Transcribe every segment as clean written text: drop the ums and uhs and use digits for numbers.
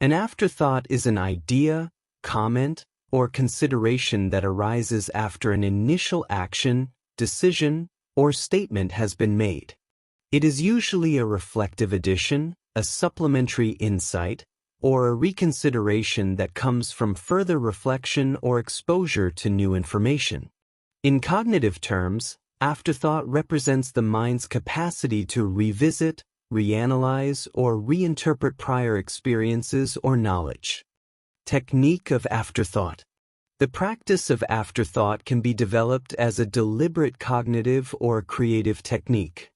An afterthought is an idea, comment, or consideration that arises after an initial action, decision, or statement has been made. It is usually a reflective addition, a supplementary insight, or a reconsideration that comes from further reflection or exposure to new information. In cognitive terms, afterthought represents the mind's capacity to revisit, reanalyze, or reinterpret prior experiences or knowledge. Technique of afterthought. The practice of afterthought can be developed as a deliberate cognitive or creative technique.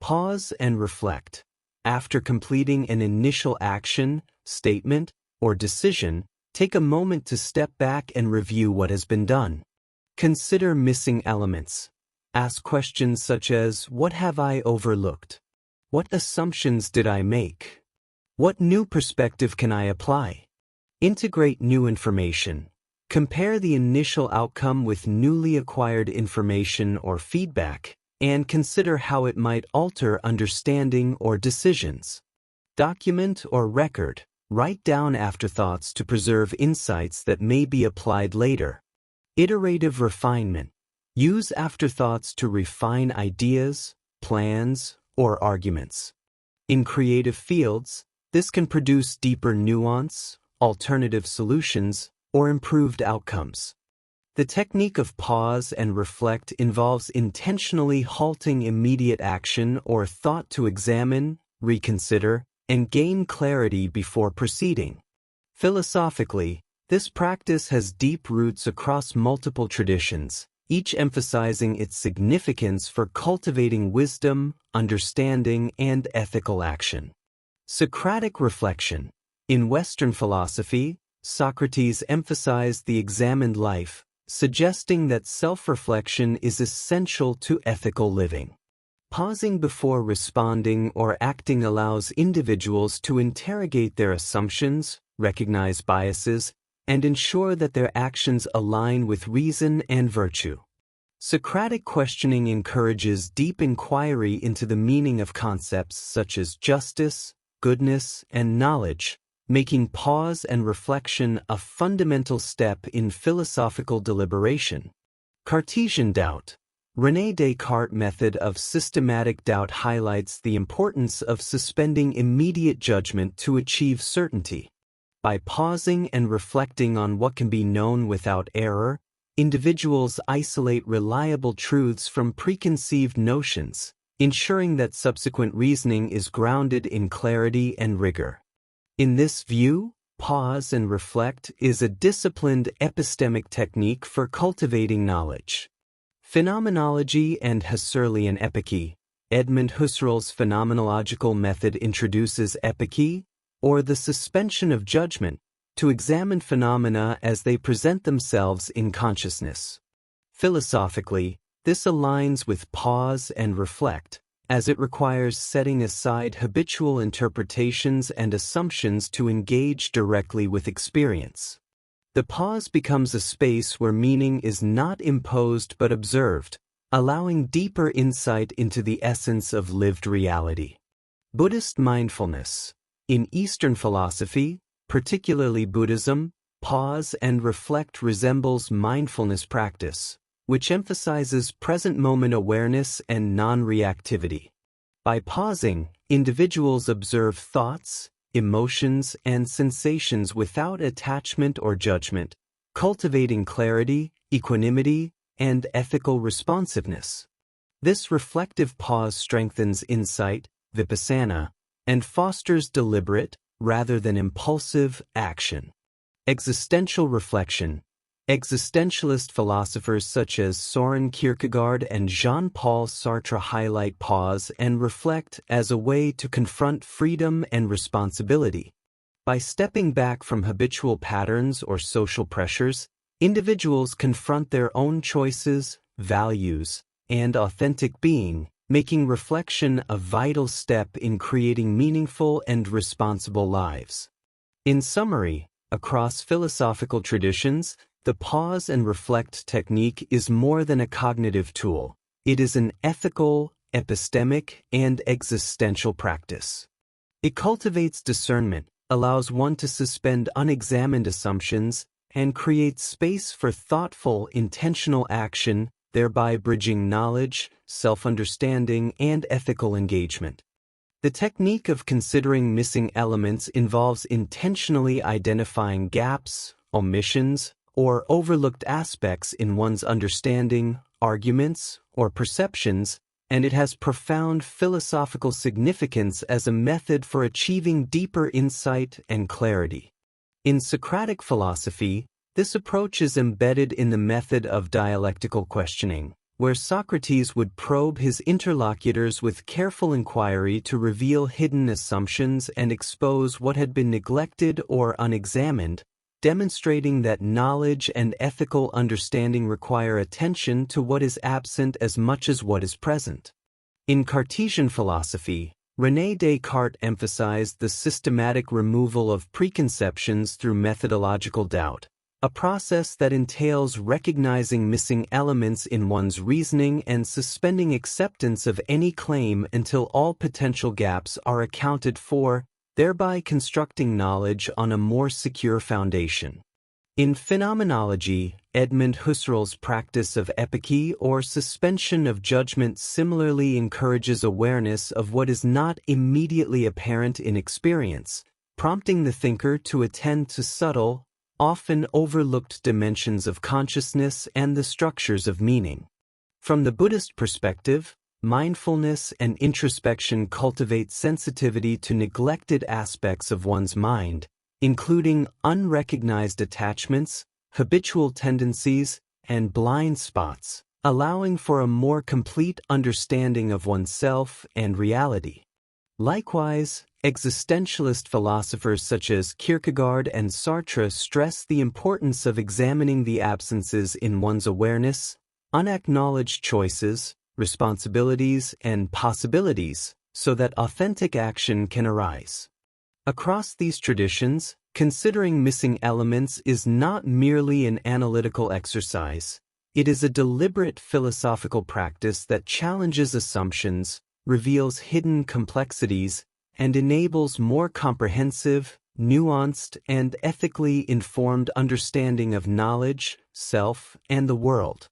Pause and reflect. After completing an initial action, statement, or decision, take a moment to step back and review what has been done. Consider missing elements. Ask questions such as, what have I overlooked? What assumptions did I make? What new perspective can I apply? Integrate new information. Compare the initial outcome with newly acquired information or feedback, and consider how it might alter understanding or decisions. Document or record. Write down afterthoughts to preserve insights that may be applied later. Iterative refinement. Use afterthoughts to refine ideas, plans, or arguments. In creative fields, this can produce deeper nuance, alternative solutions, or improved outcomes. The technique of pause and reflect involves intentionally halting immediate action or thought to examine, reconsider, and gain clarity before proceeding. Philosophically, this practice has deep roots across multiple traditions, each emphasizing its significance for cultivating wisdom, understanding, and ethical action. Socratic reflection. In Western philosophy, Socrates emphasized the examined life, suggesting that self-reflection is essential to ethical living. Pausing before responding or acting allows individuals to interrogate their assumptions, recognize biases, and ensure that their actions align with reason and virtue. Socratic questioning encourages deep inquiry into the meaning of concepts such as justice, goodness, and knowledge, making pause and reflection a fundamental step in philosophical deliberation. Cartesian doubt. René Descartes' method of systematic doubt highlights the importance of suspending immediate judgment to achieve certainty. By pausing and reflecting on what can be known without error, individuals isolate reliable truths from preconceived notions, ensuring that subsequent reasoning is grounded in clarity and rigor. In this view, pause and reflect is a disciplined epistemic technique for cultivating knowledge. Phenomenology and Husserlian epiche. Edmund Husserl's phenomenological method introduces epiche, or the suspension of judgment, to examine phenomena as they present themselves in consciousness. Philosophically, this aligns with pause and reflect, as it requires setting aside habitual interpretations and assumptions to engage directly with experience. The pause becomes a space where meaning is not imposed but observed, allowing deeper insight into the essence of lived reality. Buddhist mindfulness. In Eastern philosophy, particularly Buddhism, pause and reflect resembles mindfulness practice, which emphasizes present moment awareness and non-reactivity. By pausing, individuals observe thoughts, emotions, and sensations without attachment or judgment, cultivating clarity, equanimity, and ethical responsiveness. This reflective pause strengthens insight, vipassana, and fosters deliberate, rather than impulsive, action. Existential reflection. Existentialist philosophers such as Soren Kierkegaard and Jean-Paul Sartre highlight pause and reflect as a way to confront freedom and responsibility. By stepping back from habitual patterns or social pressures, individuals confront their own choices, values, and authentic being, making reflection a vital step in creating meaningful and responsible lives. In summary, across philosophical traditions, the pause and reflect technique is more than a cognitive tool. It is an ethical, epistemic, and existential practice. It cultivates discernment, allows one to suspend unexamined assumptions and create space for thoughtful, intentional action, thereby bridging knowledge, self-understanding, and ethical engagement. The technique of considering missing elements involves intentionally identifying gaps, omissions, or overlooked aspects in one's understanding, arguments, or perceptions, and it has profound philosophical significance as a method for achieving deeper insight and clarity. In Socratic philosophy, this approach is embedded in the method of dialectical questioning, where Socrates would probe his interlocutors with careful inquiry to reveal hidden assumptions and expose what had been neglected or unexamined, demonstrating that knowledge and ethical understanding require attention to what is absent as much as what is present. In Cartesian philosophy, René Descartes emphasized the systematic removal of preconceptions through methodological doubt, a process that entails recognizing missing elements in one's reasoning and suspending acceptance of any claim until all potential gaps are accounted for, thereby constructing knowledge on a more secure foundation. In phenomenology, Edmund Husserl's practice of epiche or suspension of judgment similarly encourages awareness of what is not immediately apparent in experience, prompting the thinker to attend to subtle, often overlooked dimensions of consciousness and the structures of meaning. From the Buddhist perspective, mindfulness and introspection cultivate sensitivity to neglected aspects of one's mind, including unrecognized attachments, habitual tendencies, and blind spots, allowing for a more complete understanding of oneself and reality. Likewise, existentialist philosophers such as Kierkegaard and Sartre stress the importance of examining the absences in one's awareness, unacknowledged choices, responsibilities, and possibilities, so that authentic action can arise. Across these traditions, considering missing elements is not merely an analytical exercise. It is a deliberate philosophical practice that challenges assumptions, reveals hidden complexities, and enables more comprehensive, nuanced, and ethically informed understanding of knowledge, self, and the world.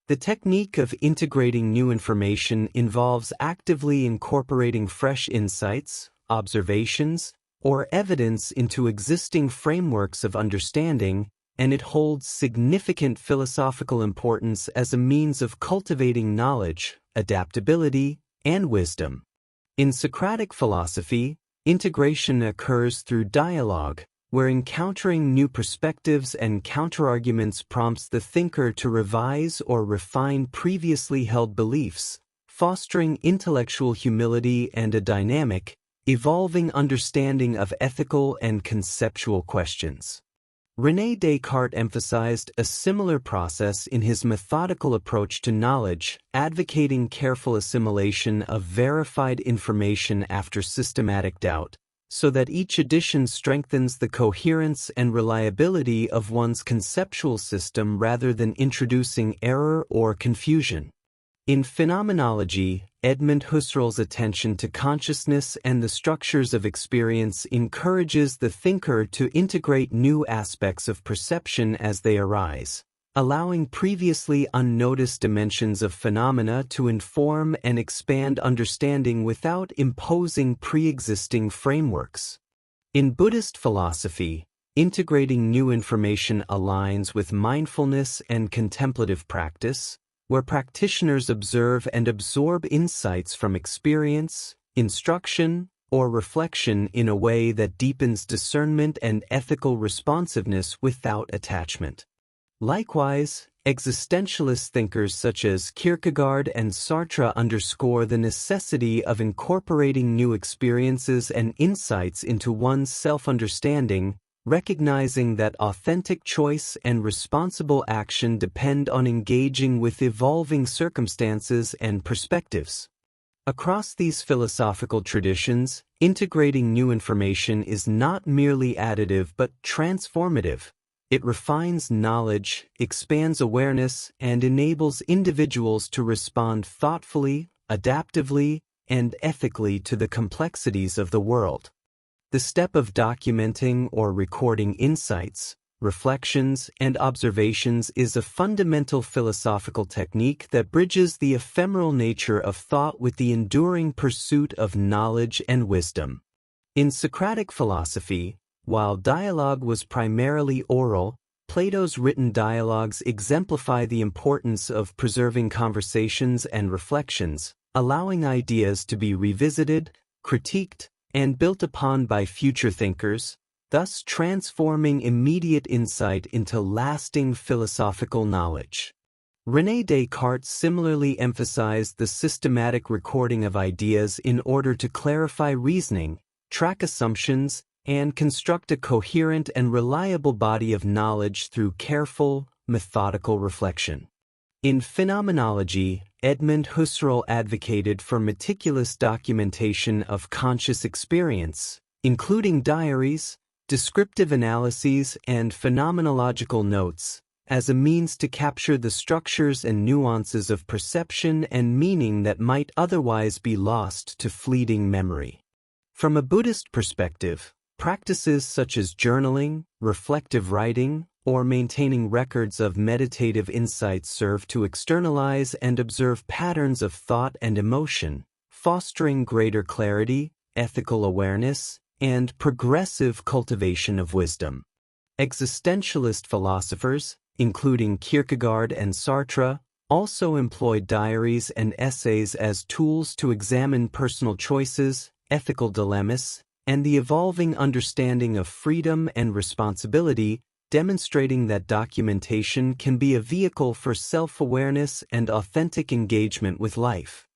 The technique of integrating new information involves actively incorporating fresh insights, observations, or evidence into existing frameworks of understanding, and it holds significant philosophical importance as a means of cultivating knowledge, adaptability, and wisdom. In Socratic philosophy, integration occurs through dialogue, where encountering new perspectives and counterarguments prompts the thinker to revise or refine previously held beliefs, fostering intellectual humility and a dynamic, evolving understanding of ethical and conceptual questions. René Descartes emphasized a similar process in his methodical approach to knowledge, advocating careful assimilation of verified information after systematic doubt, so that each addition strengthens the coherence and reliability of one's conceptual system rather than introducing error or confusion. In phenomenology, Edmund Husserl's attention to consciousness and the structures of experience encourages the thinker to integrate new aspects of perception as they arise, allowing previously unnoticed dimensions of phenomena to inform and expand understanding without imposing pre-existing frameworks. In Buddhist philosophy, integrating new information aligns with mindfulness and contemplative practice, where practitioners observe and absorb insights from experience, instruction, or reflection in a way that deepens discernment and ethical responsiveness without attachment. Likewise, existentialist thinkers such as Kierkegaard and Sartre underscore the necessity of incorporating new experiences and insights into one's self-understanding, recognizing that authentic choice and responsible action depend on engaging with evolving circumstances and perspectives. Across these philosophical traditions, integrating new information is not merely additive but transformative. It refines knowledge, expands awareness, and enables individuals to respond thoughtfully, adaptively, and ethically to the complexities of the world. The step of documenting or recording insights, reflections, and observations is a fundamental philosophical technique that bridges the ephemeral nature of thought with the enduring pursuit of knowledge and wisdom. In Socratic philosophy, while dialogue was primarily oral, Plato's written dialogues exemplify the importance of preserving conversations and reflections, allowing ideas to be revisited, critiqued, and built upon by future thinkers, thus transforming immediate insight into lasting philosophical knowledge. René Descartes similarly emphasized the systematic recording of ideas in order to clarify reasoning, track assumptions, and construct a coherent and reliable body of knowledge through careful, methodical reflection. In phenomenology, Edmund Husserl advocated for meticulous documentation of conscious experience, including diaries, descriptive analyses, and phenomenological notes, as a means to capture the structures and nuances of perception and meaning that might otherwise be lost to fleeting memory. From a Buddhist perspective, practices such as journaling, reflective writing, or maintaining records of meditative insights serve to externalize and observe patterns of thought and emotion, fostering greater clarity, ethical awareness, and progressive cultivation of wisdom. Existentialist philosophers, including Kierkegaard and Sartre, also employed diaries and essays as tools to examine personal choices, ethical dilemmas, and the evolving understanding of freedom and responsibility, demonstrating that documentation can be a vehicle for self-awareness and authentic engagement with life.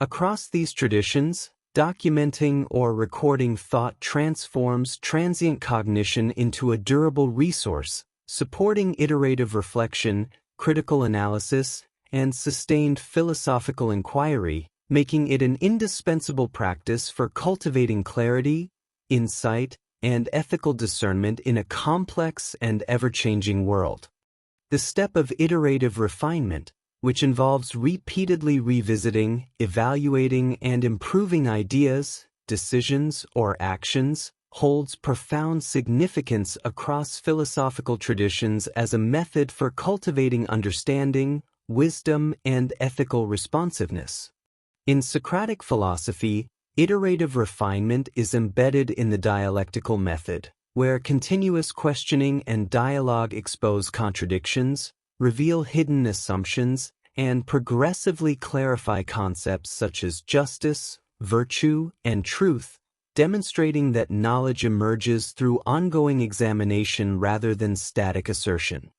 Across these traditions, documenting or recording thought transforms transient cognition into a durable resource, supporting iterative reflection, critical analysis, and sustained philosophical inquiry, making it an indispensable practice for cultivating clarity, insight, and ethical discernment in a complex and ever-changing world. The step of iterative refinement, which involves repeatedly revisiting, evaluating, and improving ideas, decisions, or actions, holds profound significance across philosophical traditions as a method for cultivating understanding, wisdom, and ethical responsiveness. In Socratic philosophy, iterative refinement is embedded in the dialectical method, where continuous questioning and dialogue expose contradictions, reveal hidden assumptions, and progressively clarify concepts such as justice, virtue, and truth, demonstrating that knowledge emerges through ongoing examination rather than static assertion.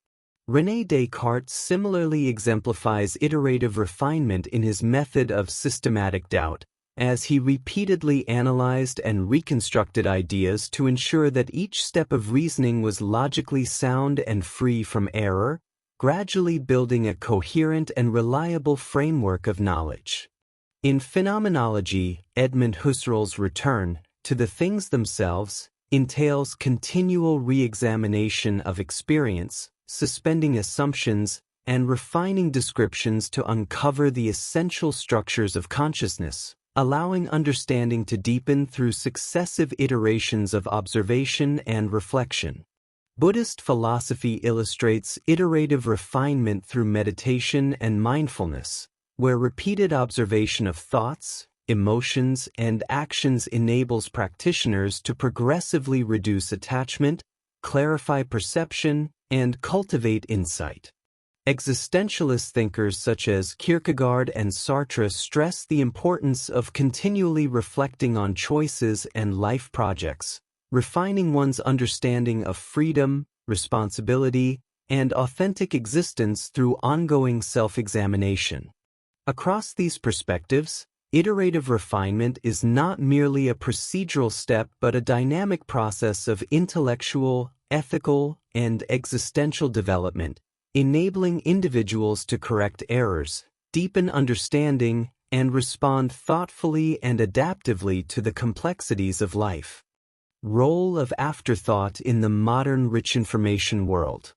René Descartes similarly exemplifies iterative refinement in his method of systematic doubt, as he repeatedly analyzed and reconstructed ideas to ensure that each step of reasoning was logically sound and free from error, gradually building a coherent and reliable framework of knowledge. In phenomenology, Edmund Husserl's return to the things themselves entails continual re-examination of experience, suspending assumptions, and refining descriptions to uncover the essential structures of consciousness, allowing understanding to deepen through successive iterations of observation and reflection. Buddhist philosophy illustrates iterative refinement through meditation and mindfulness, where repeated observation of thoughts, emotions, and actions enables practitioners to progressively reduce attachment, clarify perception, and cultivate insight. Existentialist thinkers such as Kierkegaard and Sartre stress the importance of continually reflecting on choices and life projects, refining one's understanding of freedom, responsibility, and authentic existence through ongoing self-examination. Across these perspectives, iterative refinement is not merely a procedural step but a dynamic process of intellectual, ethical, and existential development, enabling individuals to correct errors, deepen understanding, and respond thoughtfully and adaptively to the complexities of life. Role of afterthought in the modern rich information world.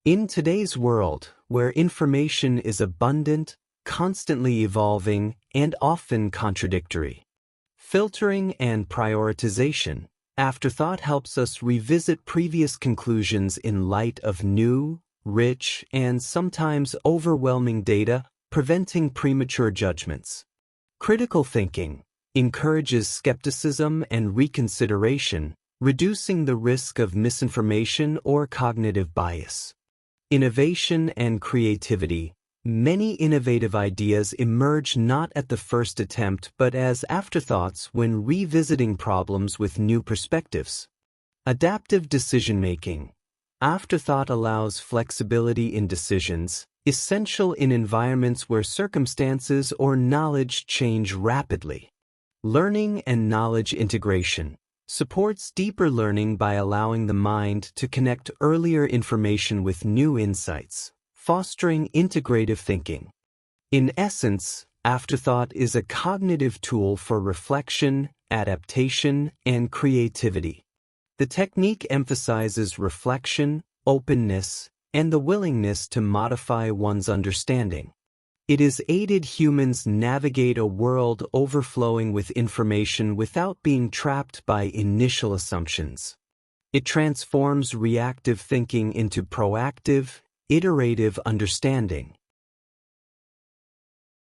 In today's world, where information is abundant, constantly evolving, and often contradictory, filtering and prioritization, Afterthought helps us revisit previous conclusions in light of new, rich, and sometimes overwhelming data, preventing premature judgments. Critical thinking encourages skepticism and reconsideration, reducing the risk of misinformation or cognitive bias. Innovation and creativity. Many innovative ideas emerge not at the first attempt but as afterthoughts when revisiting problems with new perspectives. Adaptive decision-making. Afterthought allows flexibility in decisions, essential in environments where circumstances or knowledge change rapidly. Learning and knowledge integration. Supports deeper learning by allowing the mind to connect earlier information with new insights, fostering integrative thinking. In essence, Afterthought is a cognitive tool for reflection, adaptation, and creativity. The technique emphasizes reflection, openness, and the willingness to modify one's understanding. It has aided humans navigate a world overflowing with information without being trapped by initial assumptions. It transforms reactive thinking into proactive, iterative understanding.